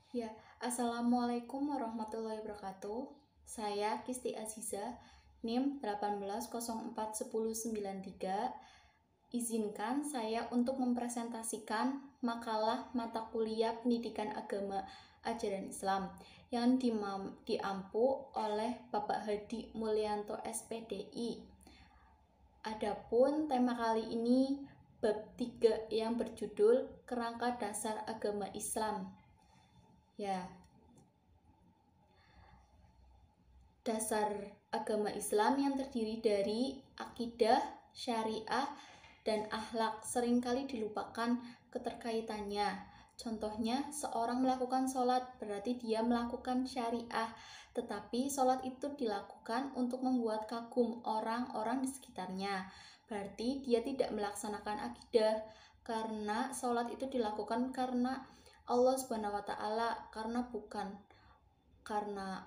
Ya, Assalamualaikum warahmatullahi wabarakatuh. Saya Kisti Aziza, NIM 18041093. Izinkan saya untuk mempresentasikan makalah mata kuliah Pendidikan Agama Ajaran Islam yang diampu oleh Bapak Hadi Mulyanto SPDI. Adapun tema kali ini bab 3 yang berjudul Kerangka Dasar Agama Islam. Ya, dasar agama Islam yang terdiri dari akidah, syariah, dan akhlak seringkali dilupakan keterkaitannya. Contohnya, seorang melakukan sholat berarti dia melakukan syariah, tetapi sholat itu dilakukan untuk membuat kagum orang-orang di sekitarnya. Berarti dia tidak melaksanakan akidah, karena sholat itu dilakukan karena Allah Subhanahu wa Ta'ala, karena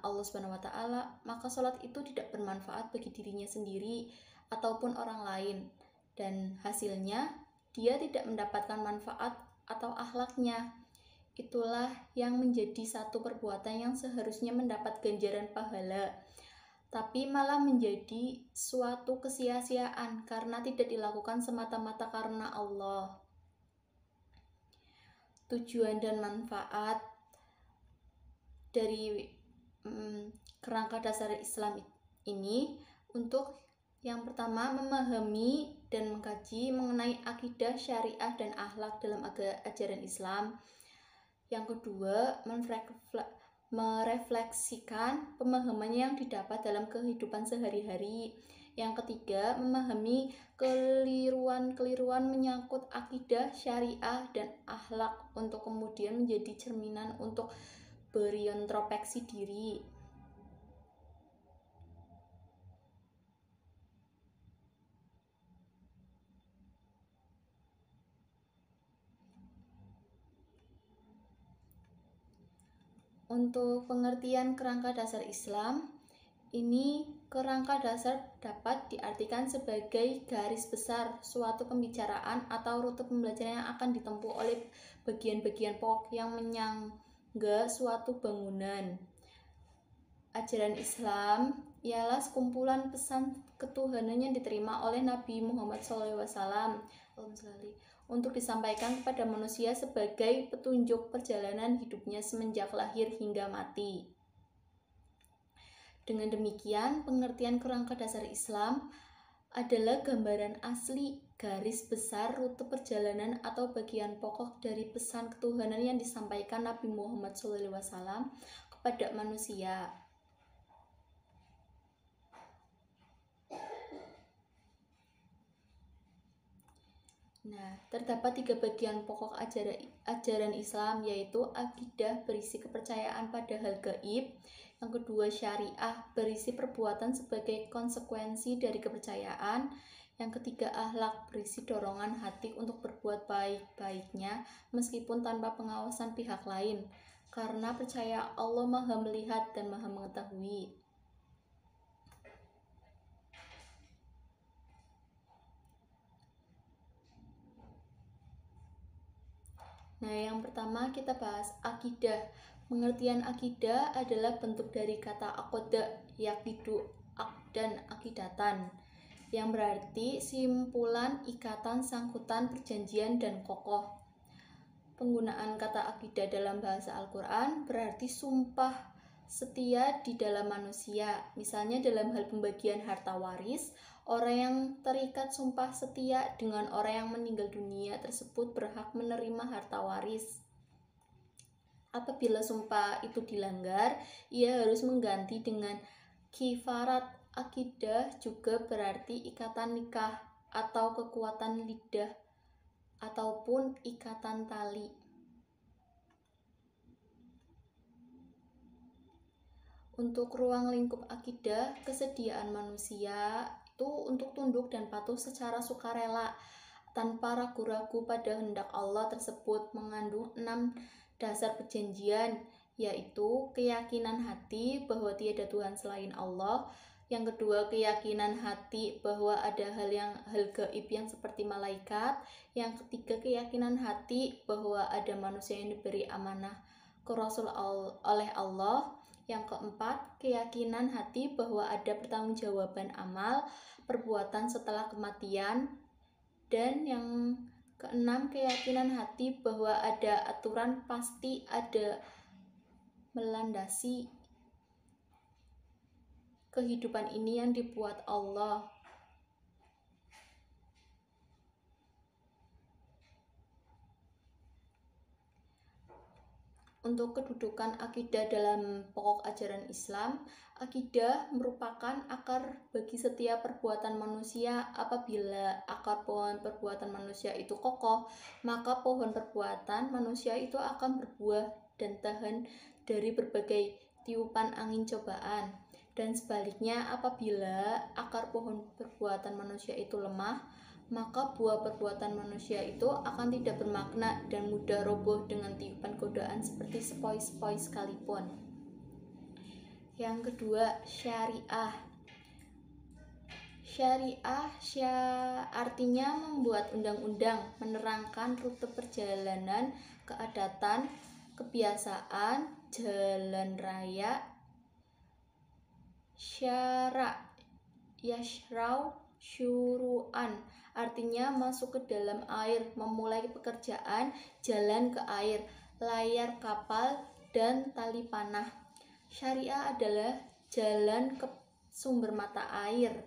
Allah Subhanahu wa Ta'ala, maka sholat itu tidak bermanfaat bagi dirinya sendiri ataupun orang lain, dan hasilnya dia tidak mendapatkan manfaat atau akhlaknya. Itulah yang menjadi satu perbuatan yang seharusnya mendapat ganjaran pahala, tapi malah menjadi suatu kesia-siaan karena tidak dilakukan semata-mata karena Allah. Tujuan dan manfaat dari kerangka dasar Islam ini untuk yang pertama memahami dan mengkaji mengenai akidah, syariah, dan akhlak dalam ajaran Islam. Yang kedua, merefleksikan pemahamannya yang didapat dalam kehidupan sehari-hari. Yang ketiga, memahami keliruan-keliruan menyangkut akidah, syariah, dan akhlak untuk kemudian menjadi cerminan untuk berintrospeksi diri. Untuk pengertian kerangka dasar Islam, ini kerangka dasar dapat diartikan sebagai garis besar suatu pembicaraan atau rute pembelajaran yang akan ditempuh oleh bagian-bagian pokok yang menyangga suatu bangunan. Ajaran Islam ialah sekumpulan pesan ketuhanan yang diterima oleh Nabi Muhammad SAW untuk disampaikan kepada manusia sebagai petunjuk perjalanan hidupnya semenjak lahir hingga mati. Dengan demikian, pengertian kerangka dasar Islam adalah gambaran asli garis besar rute perjalanan atau bagian pokok dari pesan ketuhanan yang disampaikan Nabi Muhammad SAW kepada manusia. Nah, terdapat 3 bagian pokok ajaran Islam, yaitu akidah berisi kepercayaan pada hal gaib, yang kedua syariah berisi perbuatan sebagai konsekuensi dari kepercayaan, yang ketiga akhlak berisi dorongan hati untuk berbuat baik-baiknya meskipun tanpa pengawasan pihak lain, karena percaya Allah Maha melihat dan Maha mengetahui. Nah, yang pertama kita bahas akidah. Pengertian akidah adalah bentuk dari kata akoda, yakidu, dan akidatan, yang berarti simpulan, ikatan, sangkutan, perjanjian, dan kokoh. Penggunaan kata akidah dalam bahasa Al-Quran berarti sumpah setia di dalam manusia. Misalnya dalam hal pembagian harta waris, orang yang terikat sumpah setia dengan orang yang meninggal dunia tersebut berhak menerima harta waris. Apabila sumpah itu dilanggar, ia harus mengganti dengan kifarat. Akidah juga berarti ikatan nikah atau kekuatan lidah ataupun ikatan tali. Untuk ruang lingkup akidah, kesediaan manusia itu untuk tunduk dan patuh secara sukarela tanpa ragu-ragu pada hendak Allah tersebut mengandung 6 dasar perjanjian, yaitu keyakinan hati bahwa tiada Tuhan selain Allah. Yang kedua, keyakinan hati bahwa ada hal gaib yang seperti malaikat. Yang ketiga, keyakinan hati bahwa ada manusia yang diberi amanah ke Rasul oleh Allah. Yang keempat, keyakinan hati bahwa ada pertanggungjawaban amal perbuatan setelah kematian. Dan yang keenam, keyakinan hati bahwa ada aturan pasti ada melandasi kehidupan ini yang dibuat Allah. Untuk kedudukan akidah dalam pokok ajaran Islam, akidah merupakan akar bagi setiap perbuatan manusia. Apabila akar pohon perbuatan manusia itu kokoh, maka pohon perbuatan manusia itu akan berbuah dan tahan dari berbagai tiupan angin cobaan. Dan sebaliknya, apabila akar pohon perbuatan manusia itu lemah, maka buah perbuatan manusia itu akan tidak bermakna dan mudah roboh dengan tiupan godaan seperti sepoi-sepoi sekalipun. Yang kedua, syariah. Syariah artinya membuat undang-undang, menerangkan rute perjalanan, keadatan, kebiasaan, jalan raya. Syara' yashrau syuru'an artinya masuk ke dalam air, memulai pekerjaan, jalan ke air, layar kapal, dan tali panah. Syariah adalah jalan ke sumber mata air.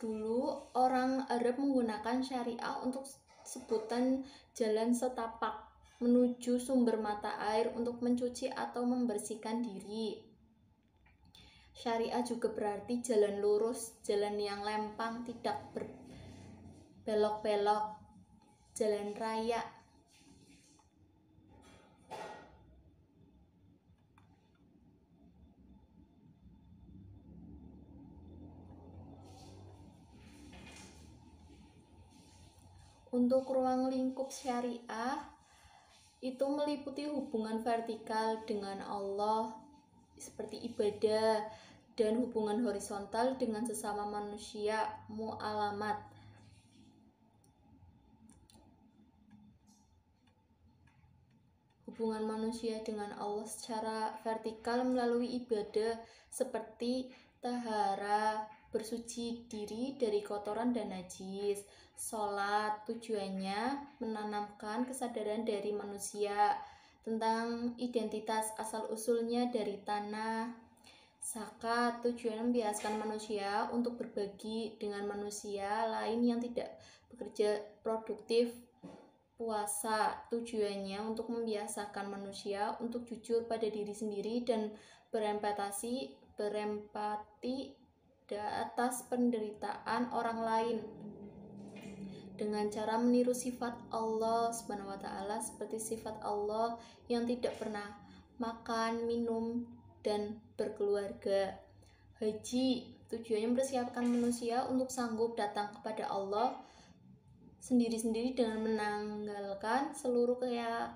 Dulu orang Arab menggunakan syariah untuk sebutan jalan setapak menuju sumber mata air untuk mencuci atau membersihkan diri. Syariah juga berarti jalan lurus, jalan yang lempang, tidak berbelok-belok, jalan raya. Untuk ruang lingkup syariah itu meliputi hubungan vertikal dengan Allah seperti ibadah, dan hubungan horizontal dengan sesama manusia, mu'alamat. Hubungan manusia dengan Allah secara vertikal melalui ibadah seperti tahara, bersuci diri dari kotoran dan najis. Sholat tujuannya menanamkan kesadaran dari manusia tentang identitas asal-usulnya dari tanah. Zakat tujuannya membiasakan manusia untuk berbagi dengan manusia lain yang tidak bekerja produktif. Puasa tujuannya untuk membiasakan manusia untuk jujur pada diri sendiri dan berempati atas penderitaan orang lain dengan cara meniru sifat Allah Subhanahu wa taala seperti sifat Allah yang tidak pernah makan, minum, dan berkeluarga. Haji tujuannya mempersiapkan manusia untuk sanggup datang kepada Allah sendiri-sendiri dengan menanggalkan seluruh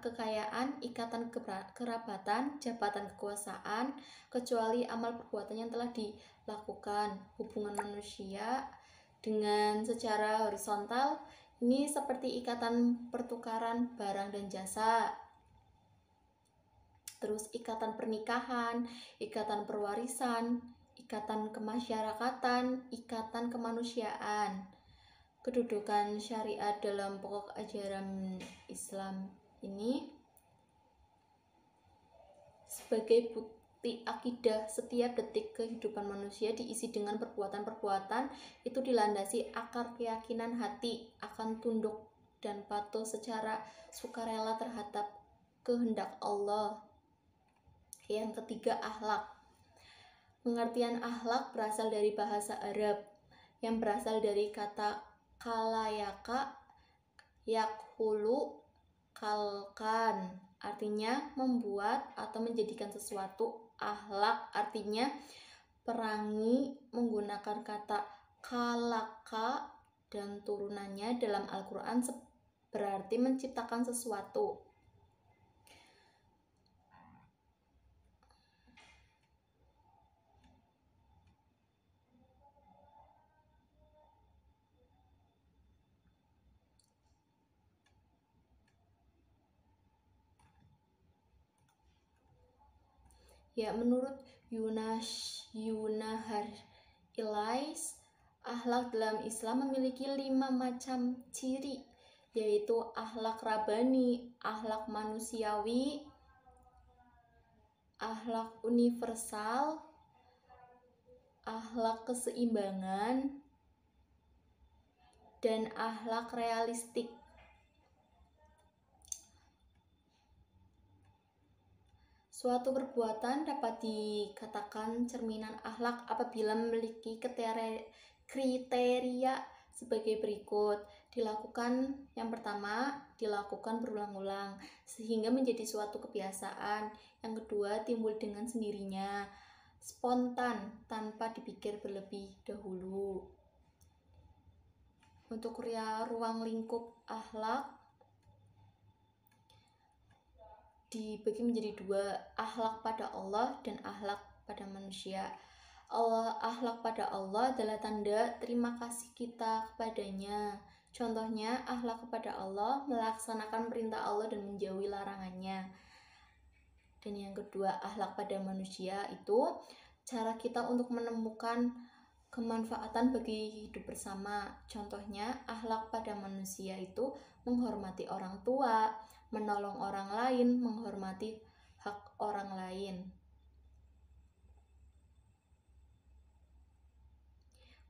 kekayaan, ikatan kerabatan, jabatan kekuasaan, kecuali amal perbuatan yang telah dilakukan. Hubungan manusia dengan secara horizontal ini seperti ikatan pertukaran barang dan jasa, terus ikatan pernikahan, ikatan perwarisan, ikatan kemasyarakatan, ikatan kemanusiaan. Kedudukan syariat dalam pokok ajaran Islam ini sebagai bukti akidah setiap detik kehidupan manusia diisi dengan perbuatan-perbuatan itu dilandasi akar keyakinan hati akan tunduk dan patuh secara sukarela terhadap kehendak Allah. Yang ketiga, akhlak. Pengertian akhlak berasal dari bahasa Arab yang berasal dari kata kalayaka yakhulu kalkan, artinya membuat atau menjadikan sesuatu. Akhlak artinya perangi menggunakan kata kalaka dan turunannya dalam Al-Quran berarti menciptakan sesuatu. Ya, menurut Yunahar Ilais, akhlak dalam Islam memiliki 5 macam ciri, yaitu akhlak rabani, akhlak manusiawi, akhlak universal, akhlak keseimbangan, dan akhlak realistik. Suatu perbuatan dapat dikatakan cerminan akhlak apabila memiliki kriteria sebagai berikut. Yang pertama, dilakukan berulang-ulang sehingga menjadi suatu kebiasaan. Yang kedua, timbul dengan sendirinya, spontan tanpa dipikir berlebih dahulu. Untuk ruang lingkup akhlak dibagi menjadi 2, akhlak pada Allah dan akhlak pada manusia. Akhlak pada Allah adalah tanda terima kasih kita kepadanya. Contohnya, akhlak kepada Allah melaksanakan perintah Allah dan menjauhi larangannya. Dan yang kedua, akhlak pada manusia itu cara kita untuk menemukan kemanfaatan bagi hidup bersama. Contohnya, akhlak pada manusia itu menghormati orang tua, menolong orang lain, menghormati hak orang lain.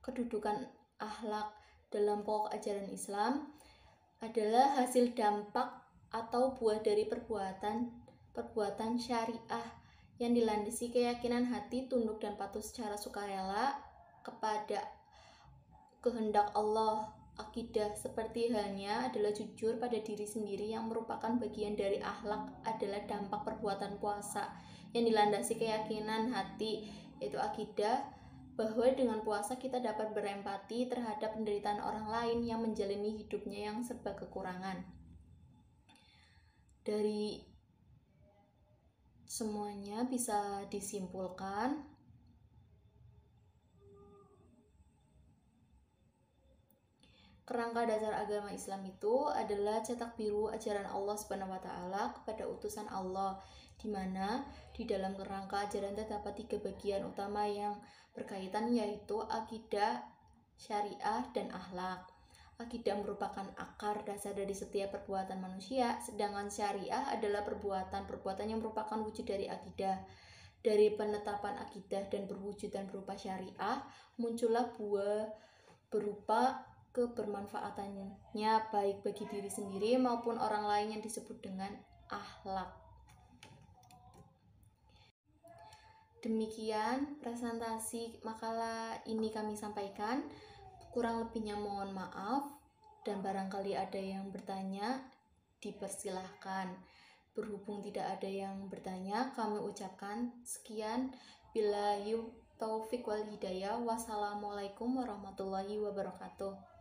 Kedudukan akhlak dalam pokok ajaran Islam adalah hasil dampak atau buah dari perbuatan syariah yang dilandasi keyakinan hati, tunduk dan patuh secara sukarela kepada kehendak Allah. Akidah seperti halnya adalah jujur pada diri sendiri yang merupakan bagian dari akhlak adalah dampak perbuatan puasa yang dilandasi keyakinan hati, yaitu akidah bahwa dengan puasa kita dapat berempati terhadap penderitaan orang lain yang menjalani hidupnya yang serba kekurangan. Dari semuanya bisa disimpulkan kerangka dasar agama Islam itu adalah cetak biru ajaran Allah Subhanahu wa taala kepada utusan Allah, di mana di dalam kerangka ajaran terdapat 3 bagian utama yang berkaitan, yaitu akidah, syariah, dan akhlak. Akidah merupakan akar dasar dari setiap perbuatan manusia, sedangkan syariah adalah perbuatan yang merupakan wujud dari akidah. Dari penetapan akidah dan perwujudan berupa syariah, muncullah buah berupa kebermanfaatannya baik bagi diri sendiri maupun orang lain yang disebut dengan akhlak. Demikian presentasi makalah ini kami sampaikan. Kurang lebihnya mohon maaf, dan barangkali ada yang bertanya dipersilahkan. Berhubung tidak ada yang bertanya, kami ucapkan sekian. Billahi taufiq wal hidayah. Wassalamualaikum warahmatullahi wabarakatuh.